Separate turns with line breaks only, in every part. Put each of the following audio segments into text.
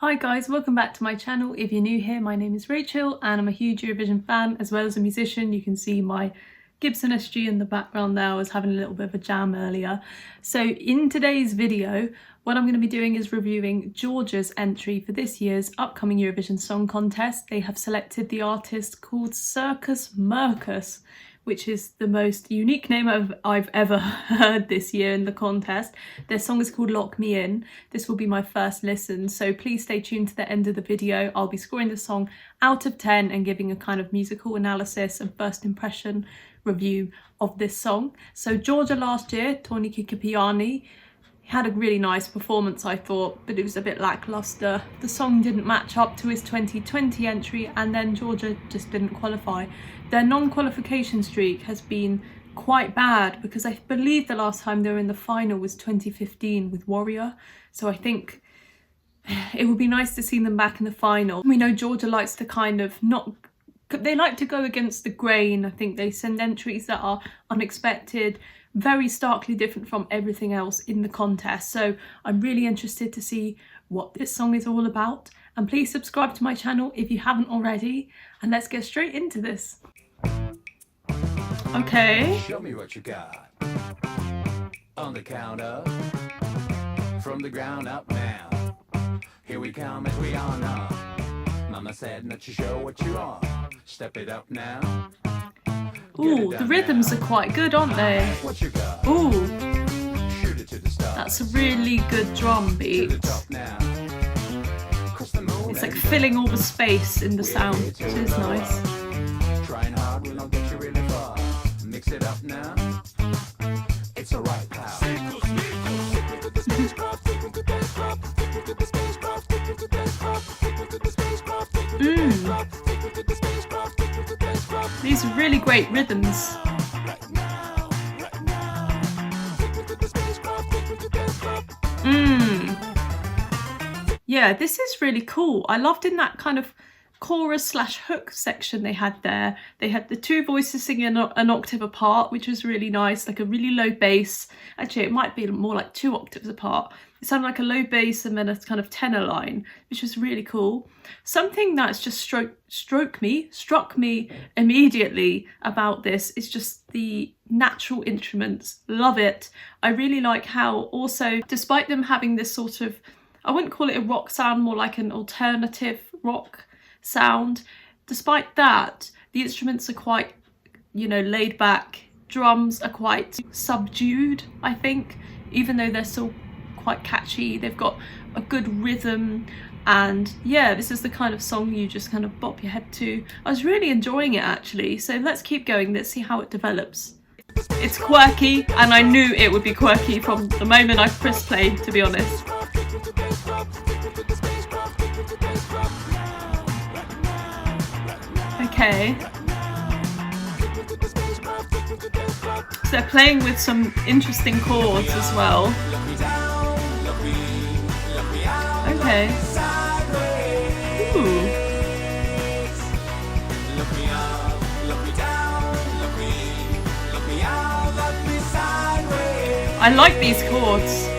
Hi guys, welcome back to my channel. If you're new here, my name is Rachel and I'm a huge Eurovision fan as well as a musician. You can see my Gibson SG in the background there. I was having a little bit of a jam earlier. So in today's video, what I'm going to be doing is reviewing Georgia's entry for this year's upcoming Eurovision Song Contest. They have selected the artist called Circus Mircus, which is the most unique name I've ever heard this year in the contest. Their song is called Lock Me In. This will be my first listen, so please stay tuned to the end of the video. I'll be scoring the song out of 10 and giving a kind of musical analysis and first impression review of this song. So Georgia last year, Toni Kikkipiani, had a really nice performance, I thought, but it was a bit lackluster. The song didn't match up to his 2020 entry, and then Georgia just didn't qualify. Their non-qualification streak has been quite bad because I believe the last time they were in the final was 2015 with Warrior. So I think it would be nice to see them back in the final. We know Georgia likes to kind of they like to go against the grain. I think they send entries that are unexpected, very starkly different from everything else in the contest. So I'm really interested to see what this song is all about. And please subscribe to my channel if you haven't already. And let's get straight into this. Okay.
Show me what you got. On the count of, from the ground up now. Here we come as we all know. Mama said not to show what you are. Step it up now.
Ooh, the rhythms are quite good, aren't they?
What you got?
Ooh,
Shoot it to the stars.
that's a really good drum beat.
To the top now. Cross the moon
It's like
and
filling all the space in the sound, which is nice.
trying hard will not get you really far. Mix it up now. It's alright, pal.
These are really great rhythms. Yeah, this is really cool. I loved in that kind of chorus/hook section they had there. They had the two voices singing an octave apart, which was really nice, like a really low bass. Actually, it might be more like 2 octaves apart. It sounded like a low bass and then a kind of tenor line, which was really cool. Something that's just struck me immediately about this is just the natural instruments. Love it. I really like how also, despite them having this sort of, I wouldn't call it a rock sound, more like an alternative rock sound. Despite that, the instruments are quite, laid back. Drums are quite subdued, I think, even though they're still quite catchy. They've got a good rhythm, and yeah, this is the kind of song you just kind of bop your head to. I was really enjoying it actually, so let's keep going. Let's see how it develops. It's quirky, and I knew it would be quirky from the moment I pressed play, to be honest. Okay. So they're playing with some interesting chords as well. Okay. Ooh. I like these chords.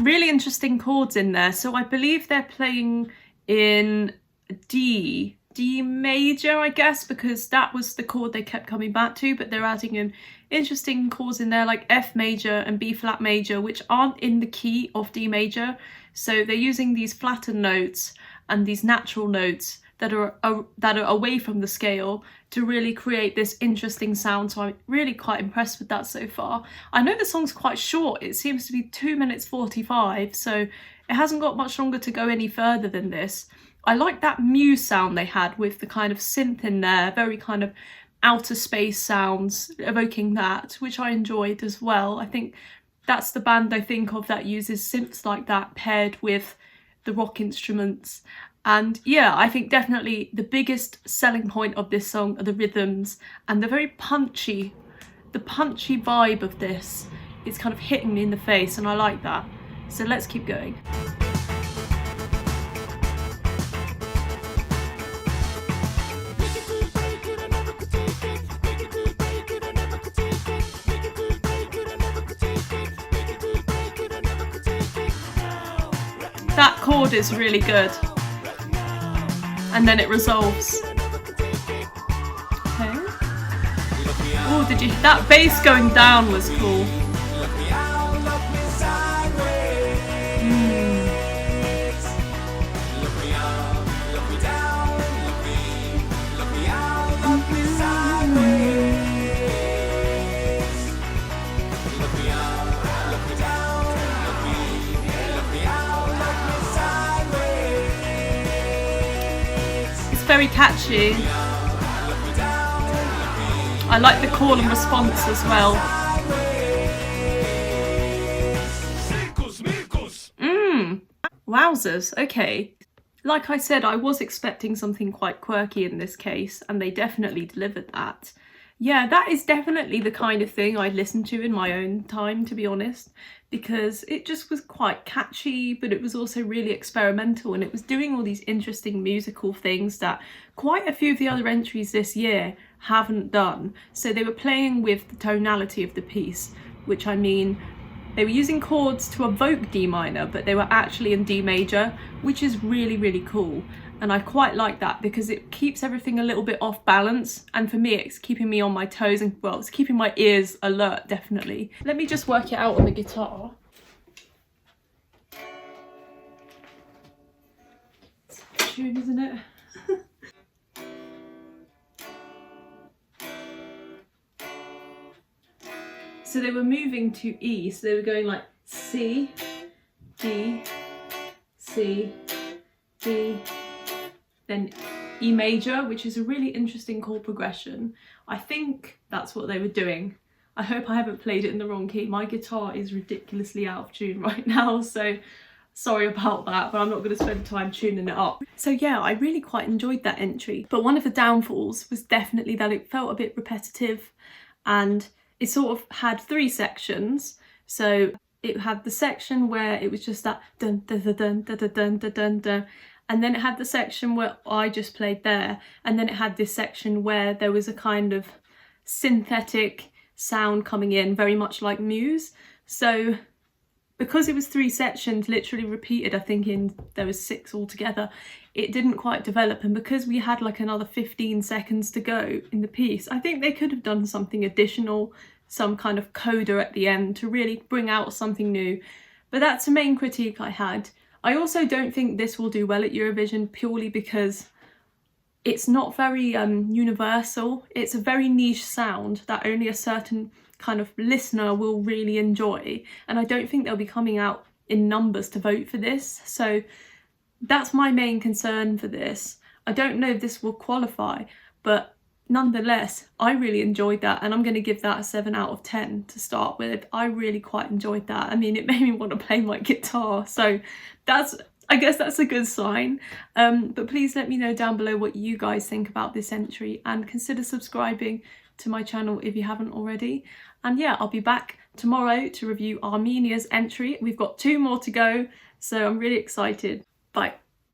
Really interesting chords in there. So I believe they're playing in D major, I guess, because that was the chord they kept coming back to, but they're adding in interesting chords in there like F major and B flat major, which aren't in the key of D major. So they're using these flattened notes and these natural notes that are away from the scale to really create this interesting sound. So I'm really quite impressed with that so far. I know the song's quite short. It seems to be 2 minutes 45, so it hasn't got much longer to go any further than this. I like that Muse sound they had with the kind of synth in there, very kind of outer space sounds, evoking that, which I enjoyed as well. I think that's the band I think of that uses synths like that paired with the rock instruments. And yeah, I think definitely the biggest selling point of this song are the rhythms and the very punchy vibe of this is kind of hitting me in the face, and I like that. So let's keep going. That chord is really good. And then it resolves. Okay. Oh, that bass going down was cool. Very catchy. I like the call and response as well. Wowzers, okay. Like I said, I was expecting something quite quirky in this case, and they definitely delivered that. Yeah, that is definitely the kind of thing I'd listen to in my own time, to be honest, because it just was quite catchy, but it was also really experimental, and it was doing all these interesting musical things that quite a few of the other entries this year haven't done. So they were playing with the tonality of the piece, which I mean, they were using chords to evoke D minor, but they were actually in D major, which is really, really cool. And I quite like that because it keeps everything a little bit off balance. And for me, it's keeping me on my toes and, well, it's keeping my ears alert, definitely. Let me just work it out on the guitar. It's a tune, isn't it? So they were moving to E, so they were going like C, D, C, D, then E major, which is a really interesting chord progression. I think that's what they were doing. I hope I haven't played it in the wrong key. My guitar is ridiculously out of tune right now, so sorry about that, but I'm not going to spend time tuning it up. So yeah, I really quite enjoyed that entry. But one of the downfalls was definitely that it felt a bit repetitive, and it sort of had three sections. So it had the section where it was just that dun dun dun dun dun dun dun dun dun, and then it had the section where I just played there, and then it had this section where there was a kind of synthetic sound coming in, very much like Muse. So because it was three sections literally repeated, I think there was 6 altogether, it didn't quite develop. And because we had like another 15 seconds to go in the piece, I think they could have done something additional, some kind of coda at the end to really bring out something new. But that's the main critique I had. I also don't think this will do well at Eurovision purely because it's not very universal. It's a very niche sound that only a certain kind of listener will really enjoy, and I don't think they'll be coming out in numbers to vote for this. So that's my main concern for this. I don't know if this will qualify, but nonetheless, I really enjoyed that, and I'm going to give that a 7 out of 10 to start with. I really quite enjoyed that. I mean, it made me want to play my guitar, so I guess that's a good sign. But please let me know down below what you guys think about this entry, and consider subscribing to my channel if you haven't already. And yeah, I'll be back tomorrow to review Armenia's entry. We've got 2 more to go, so I'm really excited. Bye.